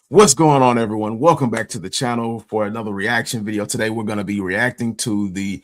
What's going on, everyone? Welcome back to the channel for another reaction video. Today, we're going to be reacting to the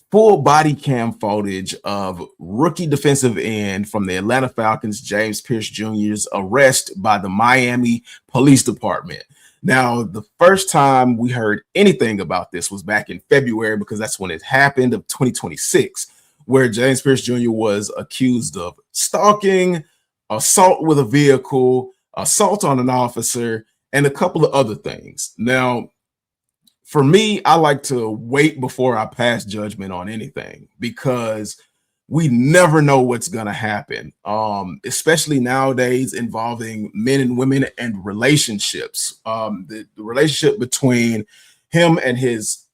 full body cam footage of rookie defensive end from the Atlanta Falcons, James Pierce Jr.'s arrest by the Miami Police Department. Now, the first time we heard anything about this was back in February, because that's when it happened, of 2026, where James Pierce Jr. was accused of stalking, assault with a vehicle, assault on an officer, and a couple of other things. Now, for me, I like to wait before I pass judgment on anything, because we never know what's going to happen, especially nowadays involving men and women and relationships. The relationship between him and his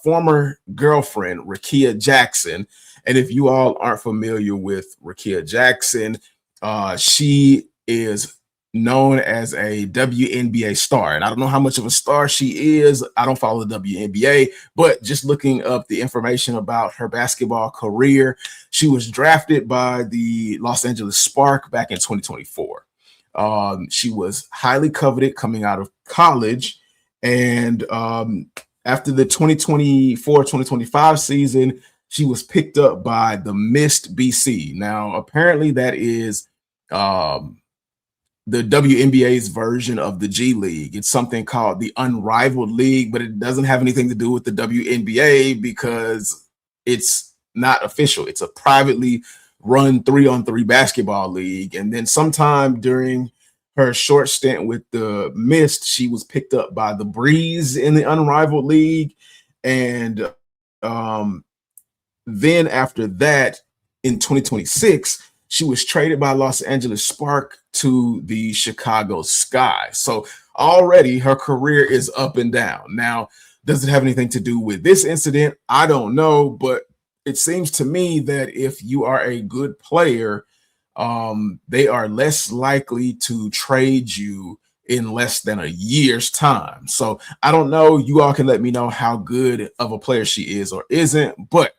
former girlfriend, Rakia Jackson. And if you all aren't familiar with Rakia Jackson, she is known as a WNBA star. And I don't know how much of a star she is. I don't follow the WNBA, but just looking up the information about her basketball career, she was drafted by the Los Angeles Spark back in 2024. She was highly coveted coming out of college. And after the 2024-2025 season, she was picked up by the Mist BC. Now, apparently that is the WNBA's version of the G League. It's something called the Unrivaled League, but it doesn't have anything to do with the WNBA because it's not official. It's a privately run 3-on-3 basketball league. And then sometime during her short stint with the Mist, she was picked up by the Breeze in the Unrivaled League. And then after that, in 2026, she was traded by Los Angeles Spark to the Chicago Sky. So already her career is up and down. Now, does it have anything to do with this incident? I don't know, but it seems to me that if you are a good player, they are less likely to trade you in less than a year's time. So I don't know. You all can let me know how good of a player she is or isn't, but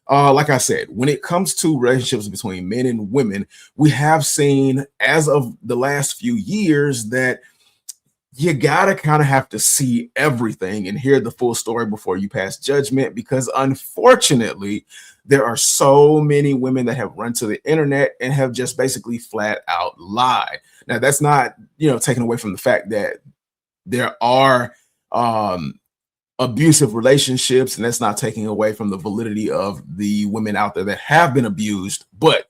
like I said, when it comes to relationships between men and women, we have seen as of the last few years that you gotta kind of have to see everything and hear the full story before you pass judgment, because unfortunately, there are so many women that have run to the internet and have just basically flat out lied. Now, that's not, taken away from the fact that there are abusive relationships, and that's not taking away from the validity of the women out there that have been abused. But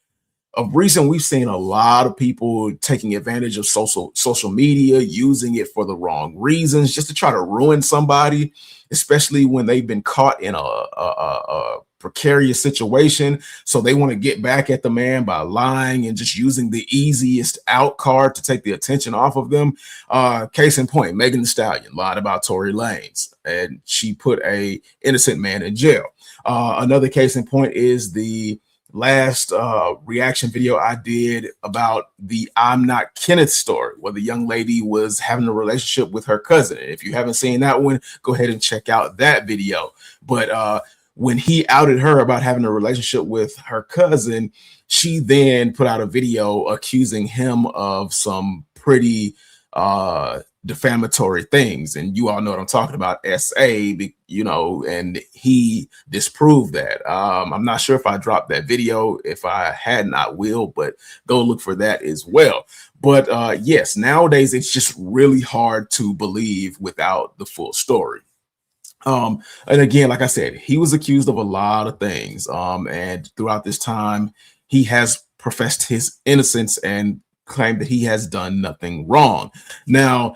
of recent, we've seen a lot of people taking advantage of social media, using it for the wrong reasons, just to try to ruin somebody, especially when they've been caught in a precarious situation. So they want to get back at the man by lying and just using the easiest out card to take the attention off of them. Case in point, Megan Thee Stallion lied about Tory Lanez, and she put a innocent man in jail. Another case in point is the last reaction video I did about the I'm Not Kenneth story, where the young lady was having a relationship with her cousin. And if you haven't seen that one, go ahead and check out that video. But when he outed her about having a relationship with her cousin, she then put out a video accusing him of some pretty defamatory things. And you all know what I'm talking about, SA, and he disproved that. I'm not sure if I dropped that video. If I hadn't, I will, but go look for that as well. But yes, nowadays it's just really hard to believe without the full story. And again, like I said, he was accused of a lot of things. And throughout this time, he has professed his innocence and claimed that he has done nothing wrong. Now,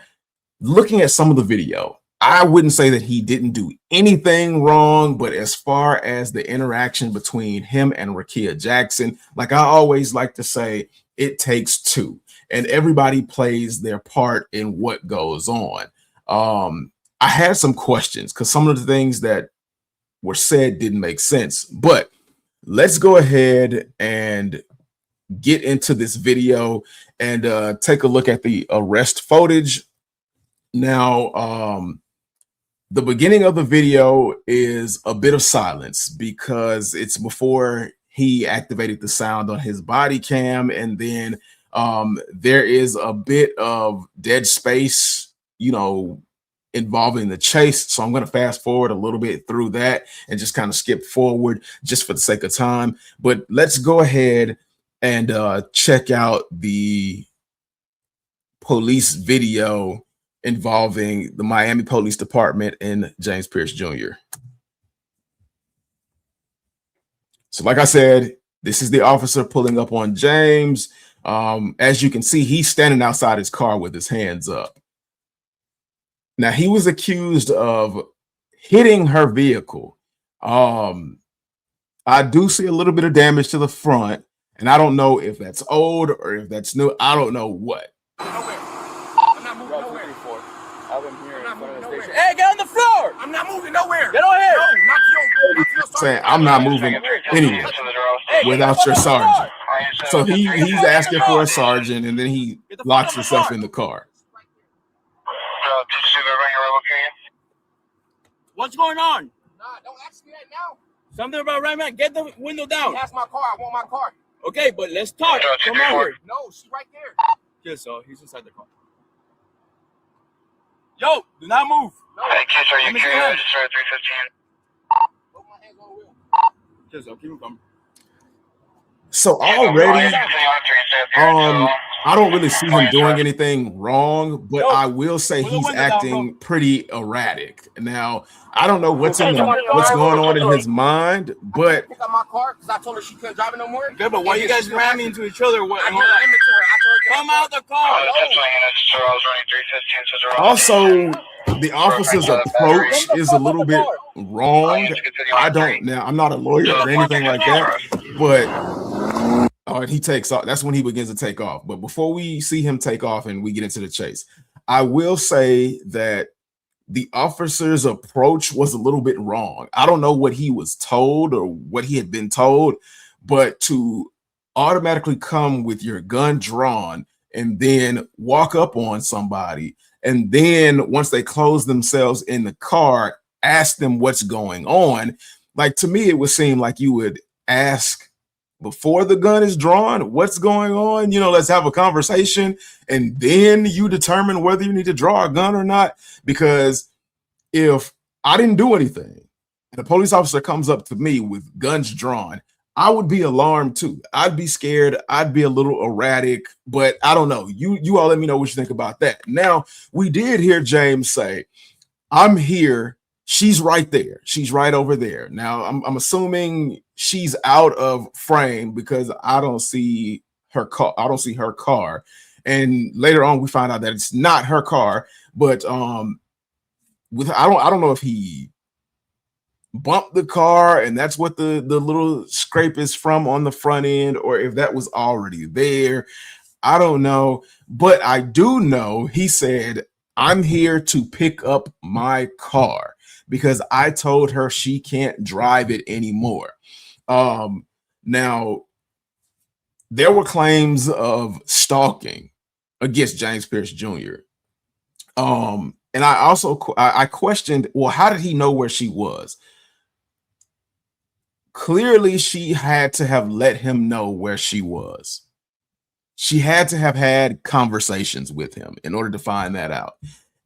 looking at some of the video, I wouldn't say that he didn't do anything wrong, but as far as the interaction between him and Rakia Jackson, like I always like to say, it takes two, and everybody plays their part in what goes on. I had some questions because some of the things that were said didn't make sense, but let's go ahead and get into this video and take a look at the arrest footage. Now, the beginning of the video is a bit of silence because it's before he activated the sound on his body cam, and then there is a bit of dead space you know, involving the chase. So I'm going to fast forward a little bit through that and just kind of skip forward just for the sake of time. But let's go ahead and check out the police video involving the Miami Police Department and James Pierce Jr. So like I said, this is the officer pulling up on James. As you can see, he's standing outside his car with his hands up. Now, he was accused of hitting her vehicle. I do see a little bit of damage to the front, and I don't know if that's old or if that's new. I don't know what. Nowhere. I'm not moving nowhere. Hey, get on the floor! I'm not moving nowhere. Get on here. No, not your saying I'm not moving anywhere without your sergeant. So he's asking for a sergeant, and then he locks himself in the car. What's going on? Nah, don't ask me that now. Something about right man. Get the window down. That's my car. I want my car. Okay, but let's talk. Come on here. No, she's right there. Yes, so he's inside the car. Yo, do not move. No. Hey, kids, are you carrying register at 315? Put my hands on the wheel. Yes, so keep him coming. So already, I don't really see him doing anything wrong, but I will say he's acting pretty erratic. Now, I don't know what's going on in his mind, but Pick up my car because I told her she couldn't drive it no more. Okay, but why you guys ramming into each other? What? I told her to her. Come out the car. also the officer's approach is a little bit wrong. I'm not a lawyer or anything like that, but he takes off. That's when he begins to take off. But before we see him take off and we get into the chase, I will say that the officer's approach was a little bit wrong. I don't know what he was told or what he had been told, but to automatically come with your gun drawn and then walk up on somebody, and then once they close themselves in the car, ask them what's going on. Like, to me, it would seem like you would ask before the gun is drawn, what's going on? Let's have a conversation, and then you determine whether you need to draw a gun or not. Because if I didn't do anything and a police officer comes up to me with guns drawn, I would be alarmed too. I'd be scared. I'd be a little erratic, but I don't know. You all let me know what you think about that. Now, we did hear James say, I'm here. She's right there. She's right over there. Now, I'm assuming she's out of frame because I don't see her car. I don't see her car. And later on, we find out that it's not her car. But I don't know if he bumped the car and that's what the little scrape is from on the front end, or if that was already there. I don't know. But I do know he said, I'm here to pick up my car, because I told her she can't drive it anymore. Now, there were claims of stalking against James Pierce Jr. And I questioned, well, how did he know where she was? Clearly, she had to have let him know where she was. She had to have had conversations with him in order to find that out.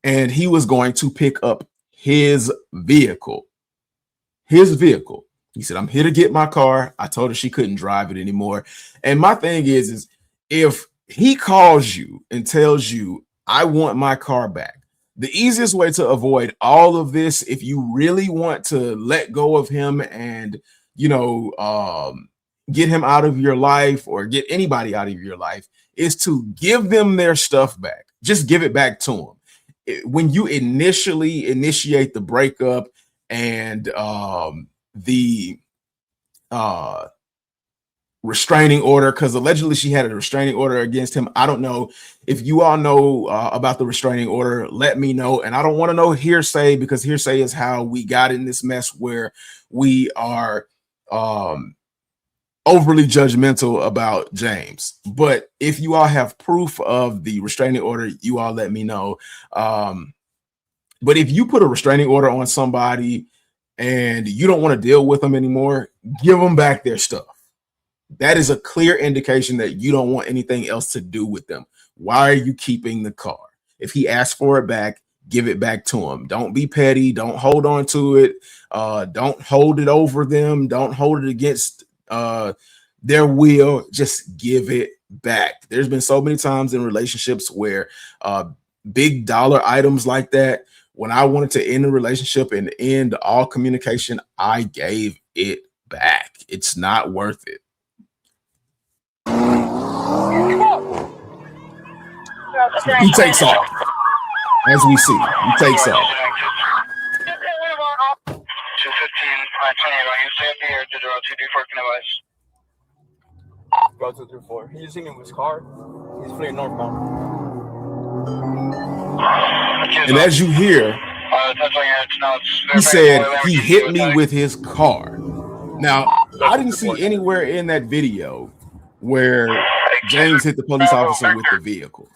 And he was going to pick up his vehicle. He said, I'm here to get my car. I told her she couldn't drive it anymore. And my thing is if he calls you and tells you, I want my car back, the easiest way to avoid all of this, if you really want to let go of him and, get him out of your life or get anybody out of your life, is to give them their stuff back. Just give it back to them. When you initiate the breakup and the restraining order, because allegedly she had a restraining order against him. I don't know if you all know about the restraining order. Let me know. And I don't want to know hearsay, because hearsay is how we got in this mess where we are overly judgmental about James. But if you all have proof of the restraining order, you all let me know. But if you put a restraining order on somebody and you don't want to deal with them anymore, give them back their stuff. That is a clear indication that you don't want anything else to do with them. Why are you keeping the car? If he asks for it back, give it back to him. Don't be petty. Don't hold on to it. Don't hold it over them. Don't hold it against their will. Just give it back. There's been so many times in relationships where big dollar items like that, when I wanted to end a relationship and end all communication, I gave it back. It's not worth it. He takes off. As we see, he takes off. 215, I 28, are you safe here to draw 2D4 device? Bro, 234. He just seen him with his car. He's fleeing northbound. And as you hear, he said he hit me with his car. Now, I didn't see anywhere in that video where James hit the police officer with the vehicle.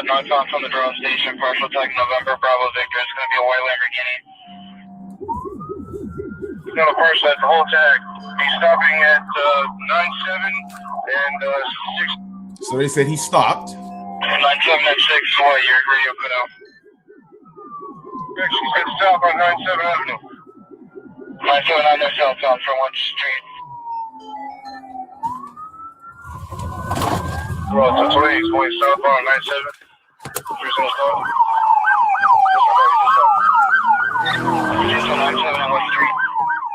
Northbound from the drone station, partial tag November, Bravo Victor. It's going to be a white Lamborghini. He's going to parse that the whole tag. He's stopping at 97 and 6. So they said he stopped. 97 and 6, what, your radio cut out. He said stop on 97 Avenue. 97 Avenue southbound from what street? Road to 20, he's going southbound 97.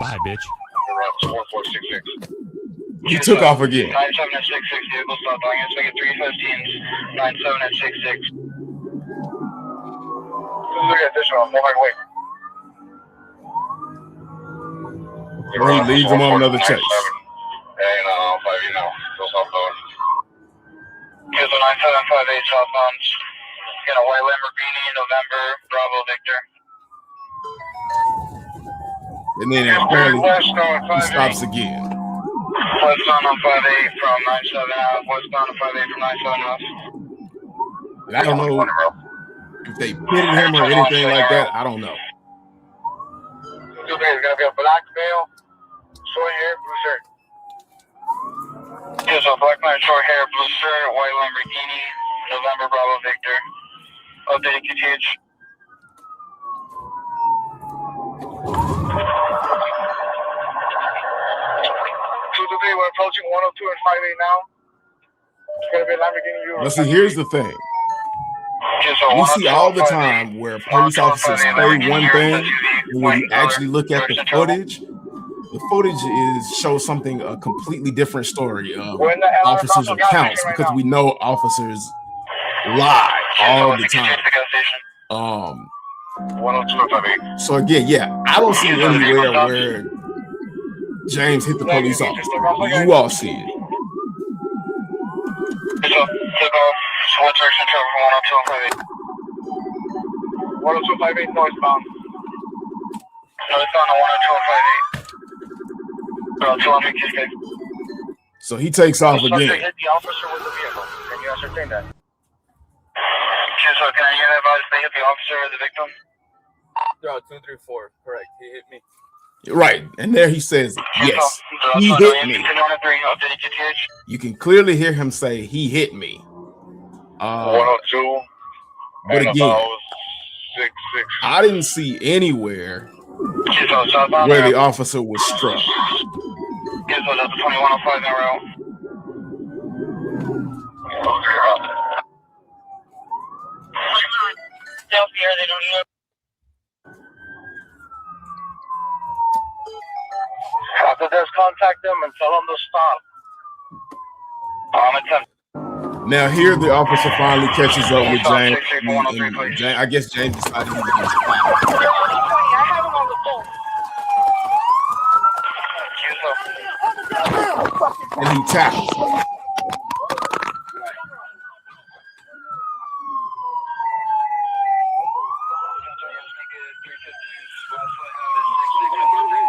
Bye, bitch. He took off again. 97 at 66, vehicle stop. I'm going to make it 315. 97 at 66. Look at this one. Wait. He leads him on another chase. And you know, goes southbound. Here's a 9758 southbound. Got a white Lamborghini, November, Bravo Victor. And then apparently he stops again. Westbound on 58 from 97 out. Westbound on 58 from 97 out. And I don't know if they pitted him or anything like that. I don't know. Two days, gotta be a black male, short hair, blue shirt. Here's a black man, short hair, blue shirt, white Lamborghini, November, Bravo Victor. Updated QTH. We're approaching 102 and 58 now. It's gonna be a Lamborghini Euro. But see, here's the thing. We see all the time where police officers say one thing, and when you actually look at the footage shows something a completely different story of officers' accounts, because we know officers lie all the time. So again, yeah, I don't see anywhere where James hit the police officer. You all see it. What direction travel from 102 10258 northbound. Northbound on 10258. So he takes off again. Hit the officer with the vehicle. Can you ascertain that? So can I get advice they hit the officer or the victim? 234, correct. He hit me. Right, and there he says, yes, he hit me. You can clearly hear him say, he hit me. 102. But again, I didn't see anywhere where the officer was struck. After this, contact them and tell them to stop. Now here the officer finally catches up with James. And I guess James decided he was going to stop. I have him on the phone. And he tackles him.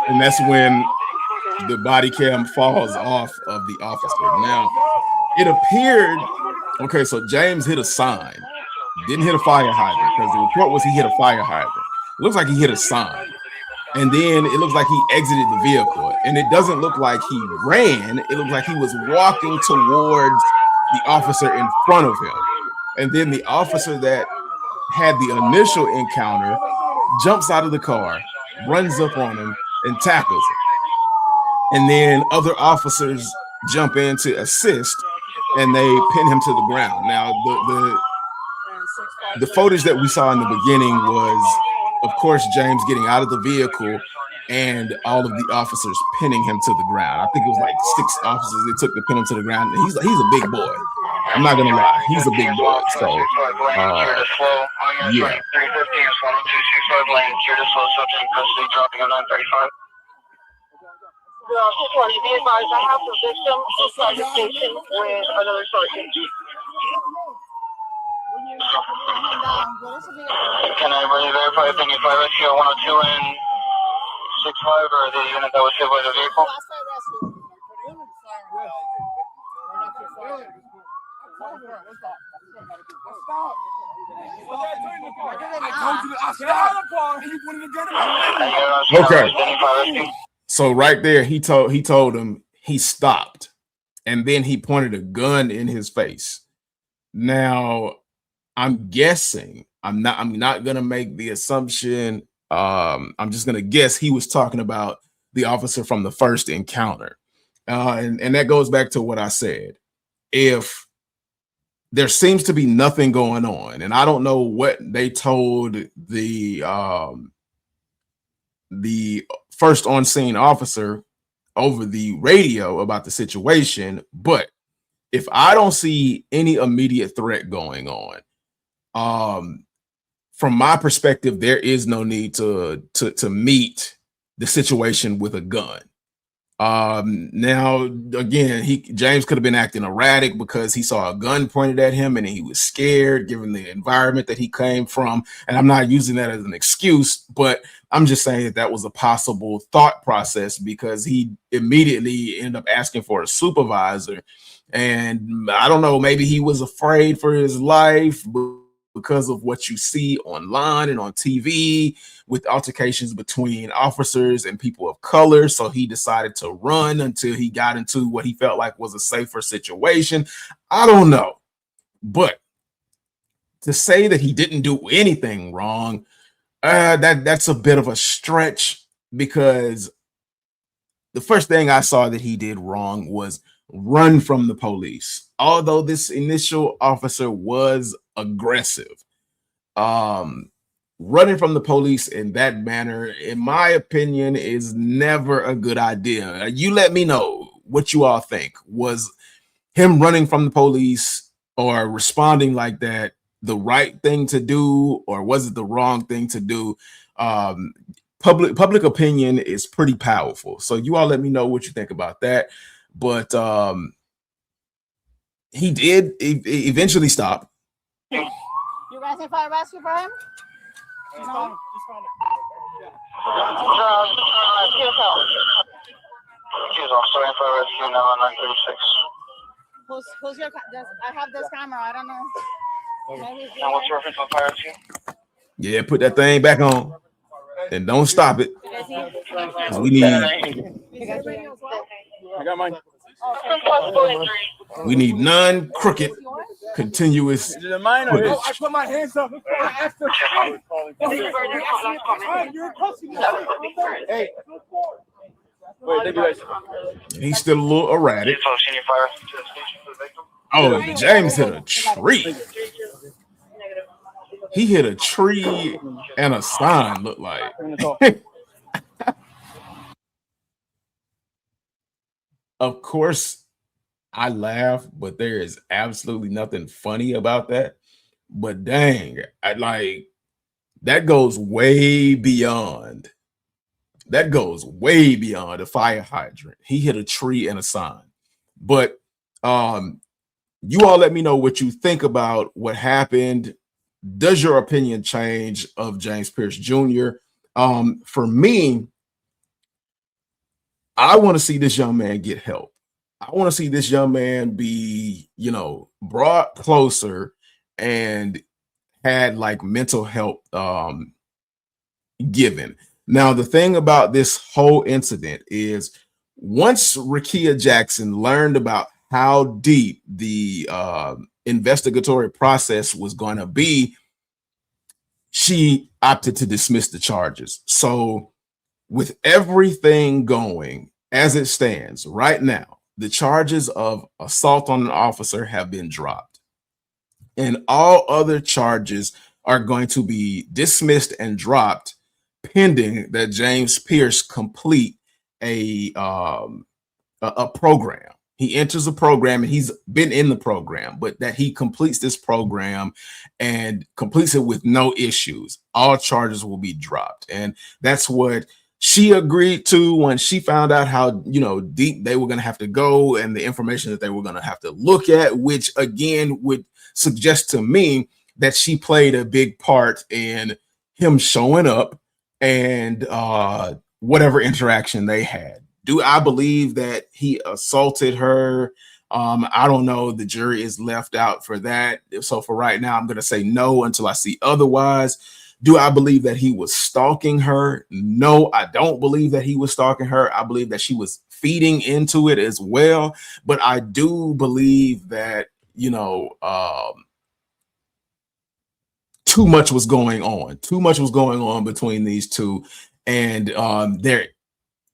And that's when the body cam falls off of the officer. Now, it appeared, okay, so James hit a sign. Didn't hit a fire hydrant, because the report was he hit a fire hydrant. It looks like he hit a sign. And then it looks like he exited the vehicle, and it doesn't look like he ran. It looks like he was walking towards the officer in front of him. And then the officer that had the initial encounter jumps out of the car, runs up on him, and tackles him. And then other officers jump in to assist, and they pin him to the ground. Now, the footage that we saw in the beginning was, of course, James getting out of the vehicle and all of the officers pinning him to the ground. I think it was like 6 officers they took to pin him to the ground. And he's a big boy. I'm not gonna lie, he's a big boy. So yeah. Be advised, I have the victim inside the station with another sergeant. Can I really verify if any fire rescue 102 and 65 or the unit that was hit by the vehicle? Okay. So right there, he told him he stopped, and then he pointed a gun in his face. Now, I'm guessing, I'm not gonna make the assumption. I'm just gonna guess he was talking about the officer from the first encounter, and that goes back to what I said. If there seems to be nothing going on, and I don't know what they told the first on scene officer over the radio about the situation, but if I don't see any immediate threat going on, from my perspective, there is no need to meet the situation with a gun. Now, again, James could have been acting erratic because he saw a gun pointed at him and he was scared given the environment that he came from. And I'm not using that as an excuse, but I'm just saying that was a possible thought process because he immediately ended up asking for a supervisor. And I don't know, maybe he was afraid for his life because of what you see online and on TV with altercations between officers and people of color. So he decided to run until he got into what he felt like was a safer situation. I don't know. But to say that he didn't do anything wrong, that's a bit of a stretch, because the first thing I saw that he did wrong was run from the police. Although this initial officer was aggressive, running from the police in that manner, in my opinion, is never a good idea. You let me know what you all think. Was him running from the police or responding like that the right thing to do, or was it the wrong thing to do? Public opinion is pretty powerful, so you all let me know what you think about that. But he did eventually stop. You guys need fire rescue for him? No. Who's your? I have this camera. I don't know. And what's your reference on fire rescue? Yeah, put that thing back on and don't stop it. We need. I got mine. We need non-crooked, continuous. Is it mine or his? I put my hands up. Hey. Wait, thank you guys. He's still a little erratic. Oh, James hit a tree. He hit a tree and a sign, looked like. Of course, I laugh, but there is absolutely nothing funny about that. But dang, that goes way beyond. That goes way beyond a fire hydrant. He hit a tree and a sign. But you all let me know what you think about what happened. Does your opinion change of James Pierce Jr.? For me, I want to see this young man get help. I want to see this young man be, brought closer and had like mental help given. Now, the thing about this whole incident is once Rakia Jackson learned about how deep the investigatory process was going to be, she opted to dismiss the charges. So with everything going as it stands right now, the charges of assault on an officer have been dropped, and all other charges are going to be dismissed and dropped pending that James Pierce complete a program. He enters a program, and he's been in the program, but that he completes this program and completes it with no issues. All charges will be dropped. And that's what she agreed to when she found out how, you know, deep they were going to have to go and the information that they were going to have to look at, which again would suggest to me that she played a big part in him showing up and whatever interaction they had. Do I believe that he assaulted her? I don't know. The jury is left out for that. So for right now, I'm going to say no until I see otherwise. Do I believe that he was stalking her? No, I don't believe that he was stalking her. I believe that she was feeding into it as well. But I do believe that, you know, too much was going on. Too much was going on between these two. And there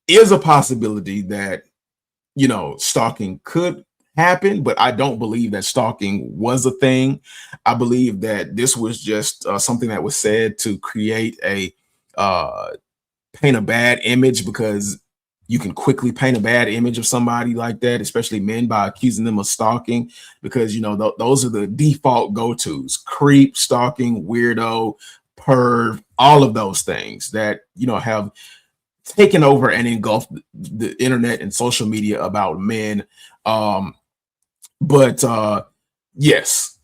is a possibility that, you know, stalking could happen, but I don't believe that stalking was a thing. I believe that this was just something that was said to create a paint a bad image, because you can quickly paint a bad image of somebody like that, especially men, by accusing them of stalking, because, you know, those are the default go-tos: creep, stalking, weirdo, perv, all of those things that, you know, have taken over and engulfed the internet and social media about men. But yes,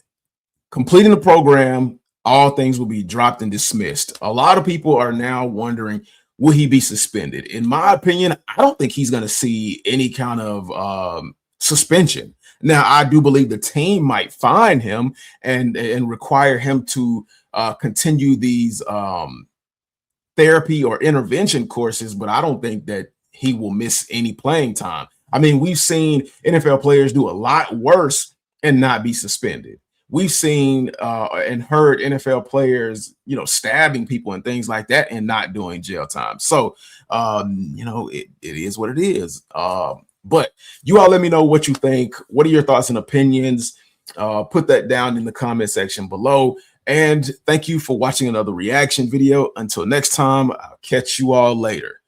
completing the program, all things will be dropped and dismissed. A lot of people are now wondering, will he be suspended? In my opinion, I don't think he's going to see any kind of suspension. Now, I do believe the team might fine him and require him to continue these therapy or intervention courses, but I don't think that he will miss any playing time. I mean, we've seen NFL players do a lot worse and not be suspended. We've seen and heard NFL players, you know, stabbing people and things like that and not doing jail time. So, you know, it is what it is. But you all let me know what you think. What are your thoughts and opinions? Put that down in the comment section below. And thank you for watching another reaction video. Until next time, I'll catch you all later.